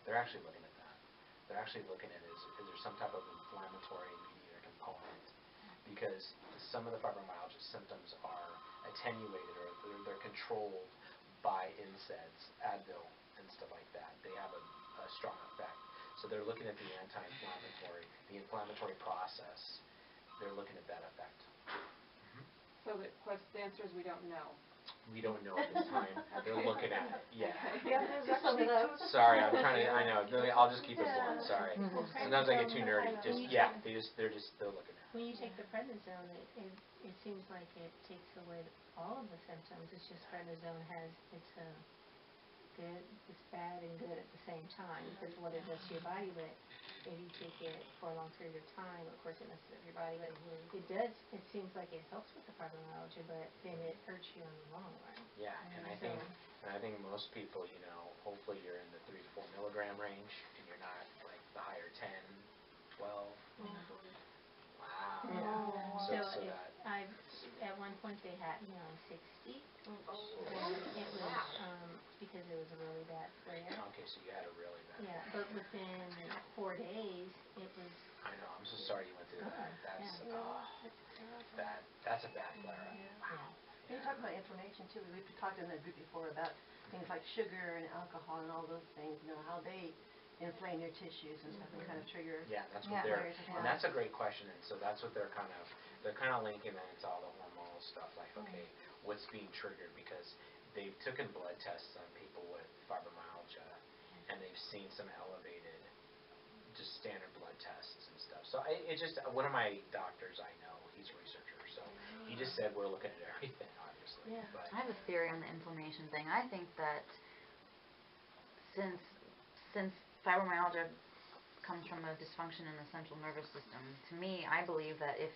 they're actually looking at that. They're actually looking at is there some type of inflammatory mediator component, because some of the fibromyalgia symptoms are attenuated or they're controlled by NSAIDs, Advil, and stuff like that. They have a strong effect. So they're looking at the anti-inflammatory, the inflammatory process. They're looking at that effect. So the answer is we don't know. We don't know at this time. They're looking at it. Yeah. Sorry, I'm trying to. I know. I'll just keep it blunt. Sorry. Sometimes I get too nerdy. They're looking at it. When you take the prednisone, it seems like it takes away all of the symptoms. It's just prednisone has good, it's bad and good at the same time because what it does to your body. But if you take it for a long period of time, of course it messes up your body. But it does. It seems like it helps with the fibromyalgia, but then it hurts you in the long run. Yeah, and I think most people, hopefully you're in the 3 to 4 milligram range, and you're not like the higher 10, 12. Wow. Yeah. So at one point they had me on 60. It was because it was a really bad flare. Okay, so you had a really bad. Yeah, but within 4 days it was. I know. I'm so sorry you went through that. That's a bad flare. Wow. You talk about inflammation too. We've talked in the group before about things like sugar and alcohol and all those things. How they inflame your tissues and stuff and kind of trigger. Yeah, that's what and that's a great question. And so that's what they're kind of linking that into all the hormonal stuff. Like, okay, what's being triggered? Because they've taken blood tests on people with fibromyalgia, and they've seen some elevated, just standard blood tests and stuff. So it's just one of my doctors I know. He's a researcher, so he just said we're looking at everything, obviously. Yeah. But I have a theory on the inflammation thing. I think that since fibromyalgia comes from a dysfunction in the central nervous system, to me, I believe that if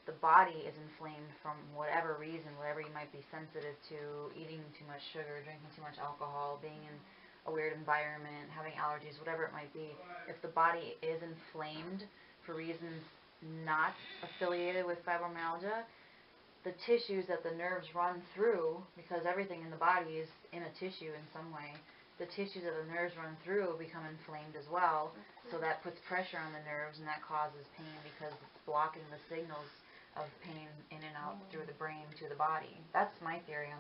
the body is inflamed from whatever reason, whatever you might be sensitive to, eating too much sugar, drinking too much alcohol, being in a weird environment, having allergies, whatever it might be, if the body is inflamed for reasons not affiliated with fibromyalgia, the tissues that the nerves run through, because everything in the body is in a tissue in some way, the tissues that the nerves run through become inflamed as well, so that puts pressure on the nerves and that causes pain because it's blocking the signals of pain in and out through the brain to the body. That's my theory on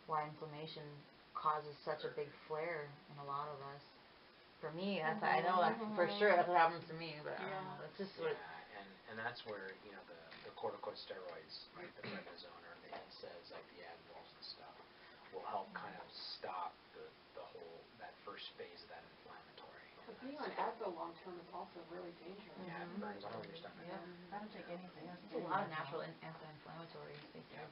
why inflammation causes such a big flare in a lot of us. For me, that's, I know that's for sure that's what happens to me, but that's just what. And that's where the corticosteroids, like the prednisone or the NSAIDs, like the Advils and stuff, will help kind of stop the whole that first phase of that inflammatory. But being on Advil long term is also really dangerous. Yeah, it burns all over your stomach. Yeah, I don't take anything. There's a lot of natural anti-inflammatories besides.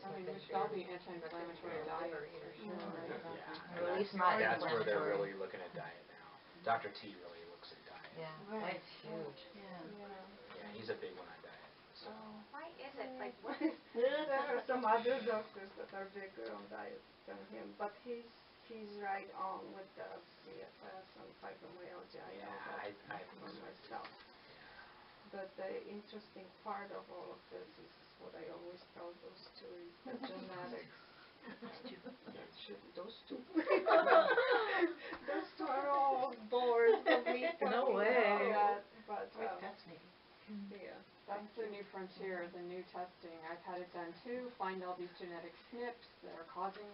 I mean, we should all be anti-inflammatory diets for sure. Yeah, Or at least not that's where they're inflammatory. really looking at diet now. Dr. T really looks at diet. Yeah, Right. that's huge. Yeah, he's a big one on diet. So. Why is it? Like, what is... There are some other doctors that are bigger on diet than him, but he's right on with the CFS and fibromyalgia. I know that for myself. But the interesting part of all of this is what I always tell those two is the genetics. Those two. Those two are all bored of me. No way. But That's me. yeah. That's the new frontier, the new testing. I've had it done too, find all these genetic SNPs that are causing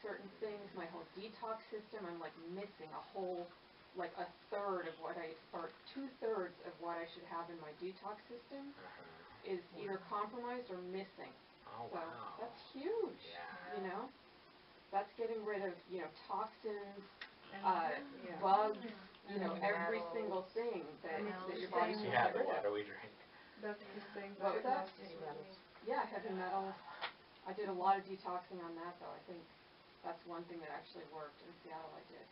certain things. My whole detox system, I'm like missing a whole, like a third of what or 2/3 of what I should have in my detox system is either compromised or missing. Oh, so wow. that's huge, Yeah. That's getting rid of, toxins, bugs, every single thing that your body can Yeah, get the rid of. water we drink. That's the same What was that? diagnosis. Yeah, heavy metals. I did a lot of detoxing on that, though. I think that's one thing that actually worked. In Seattle, I did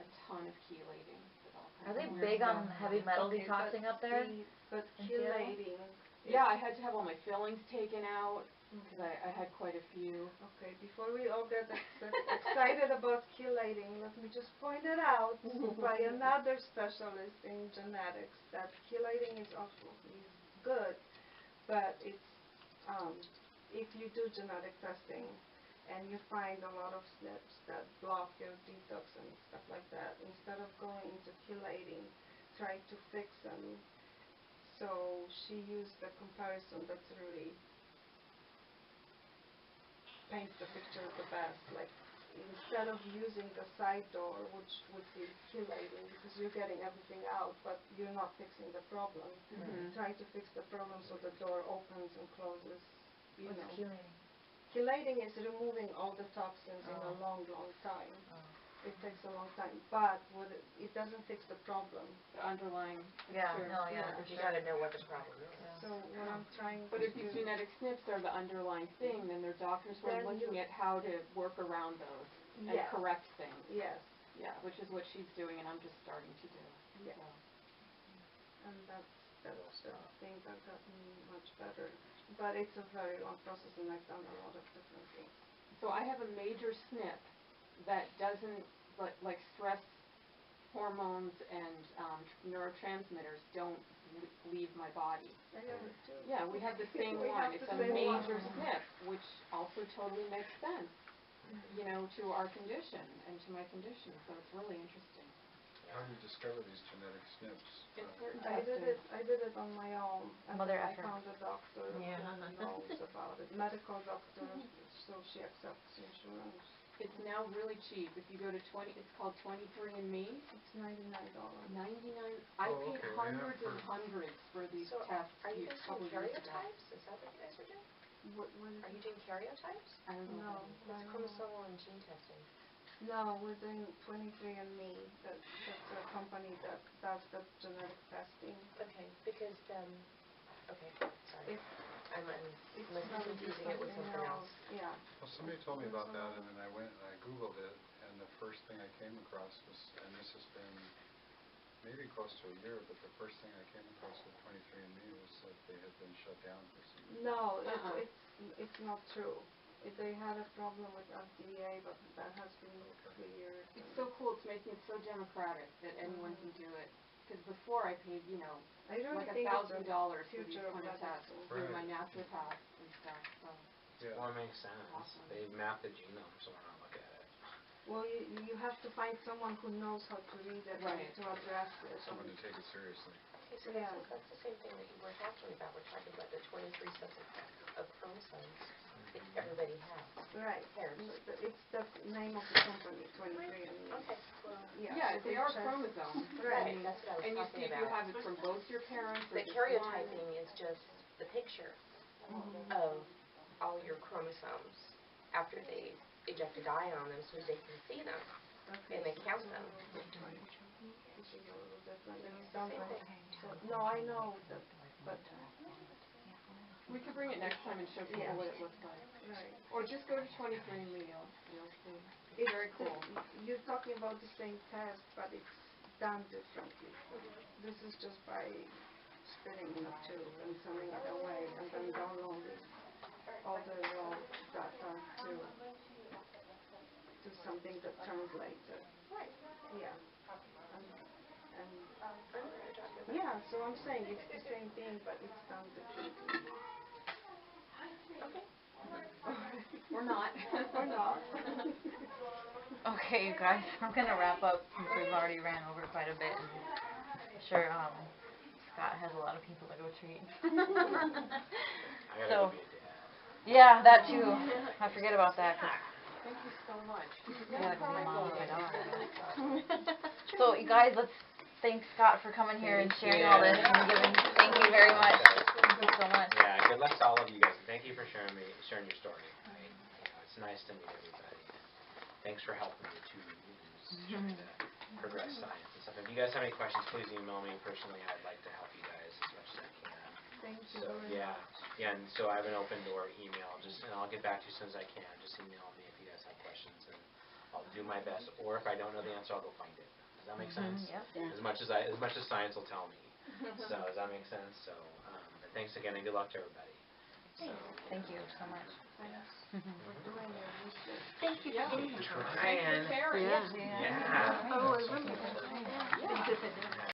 a ton of chelating. Are they big on heavy metal detoxing up there? But chelating. Yeah, I had to have all my fillings taken out because I had quite a few. Okay, before we all get excited about chelating, let me just point it out by another specialist in genetics that chelating is good, but it's if you do genetic testing, and you find a lot of SNPs that block your detox and stuff like that. Instead of going into chelating, try to fix them. So she used the comparison that's really paints the picture of the best. Like, instead of using the side door, which would be chelating because you're getting everything out, but you're not fixing the problem. Try to fix the problem so the door opens and closes. You What's know. chelating? Chelating is removing all the toxins in a long, long time. It takes a long time, but it doesn't fix the problem. The underlying Yeah, concern. no, yeah, for You sure. gotta know what the problem is. So what I'm trying But to if these do, genetic SNPs are the underlying thing, then their doctors were Then looking you- at how to work around those and yes, correct things. yes, Yeah, which is what she's doing, and I'm just starting to do. yes. So. And that's the thing that got me much better. But it's a very long process, and I've done a lot of different things. So I have a major SNP that doesn't, like stress hormones and neurotransmitters don't leave my body. I have it too. Yeah, we have the same We one. have It's the a same major one. SNP, which also totally makes sense, you know, to our condition and to my condition. So it's really interesting. How do you discover these genetic SNPs? It's certain I did it on my own, and Mother then I effort. found a doctor Yeah. who knows about it, medical doctor, so she accepts insurance. It's now really cheap. If you go to it's called 23andMe. It's $99. 99. I Oh, paid okay, I have hundreds and heard- hundreds for these So, tests. Are you a guys couple doing years ago. karyotypes? Is that what you guys are doing? What Are is you it? doing karyotypes? I don't know. No, what that is. It's chromosomal and gene testing. No, we're doing 23andMe. That's a company that does the genetic testing. Okay, because, okay, sorry. I'm It's must be gonna be confusing it with something else. Yeah. Well, somebody told me about that, and then I went and I Googled it, and the first thing I came across was, and this has been maybe close to a year, but the first thing I came across with 23andMe was that they had been shut down for some reason. No, Uh-uh. it's not true. They had a problem with FDA, but that has been cleared. It's so cool. It's making it so democratic that anyone can do it. Because before I paid, you know, I really like think it's $1,000 the for these future of kind of tests medicine. through my Right. naturopath and stuff. So. Yeah. Well, it makes sense. Awesome. They map the genome, so we're not looking at it. Well, you have to find someone who knows how to read it Right. and to address it. Someone to take it seriously. Okay, so Yeah. that's the same thing that you were talking about. We're talking about the 23 sets of chromosomes that everybody has. Right. Pairs. It's the name of the company, 23andMe. Okay, well, Yeah, so they are check- chromosomes. Right. I mean, that's what I was and you talking see if you about. have it from both your parents or The just one. karyotyping is just the picture of all your chromosomes after they inject a dye on them so they can see them Okay, and they so count it's a them. little different. This is a little different. It's done Same by, thing. no, I know that, but, We could bring it next time and show people Yeah. what it looks like. right. Or just go to 23andMe, you'll see. It's very cool. You're talking about the same test, but it's done differently. This is just by spitting in a tube and sending it away and then downloading all the raw data to something that translates it. Right. Yeah. Yeah, so I'm saying it's the same thing, but it's done differently. Okay. Or not. Or not. Okay, you guys, I'm gonna wrap up since we've already ran over quite a bit. And I'm sure Scott has a lot of people to go treat. I gotta So- go be a dad. Yeah, that too. I forget about that. 'Cause Thank you so much. yeah, 'cause my mom and my dog. So you guys, let's thank Scott for coming here and sharing all this and giving. Thank you very much. Thank you so much. Yeah, good luck to all of you guys. Thank you for sharing your story. Right? It's nice to meet everybody. Thanks for helping me too, trying to progress science and stuff. If you guys have any questions, please email me personally. I'd like to help you guys as much as I can. Thank you So very yeah, much. yeah, and so I have an open door email. And I'll get back to you as soon as I can. Just email me if you guys have questions, and I'll do my best. Or if I don't know the answer, I'll go find it. Does that make sense? Yep. As much as science will tell me. So does that make sense? So, but thanks again, and good luck to everybody. So, Thank you so much. Thanks for doing your research. Thank you for being here. Trying. Karen. Yeah. Oh, I remember that. Yeah.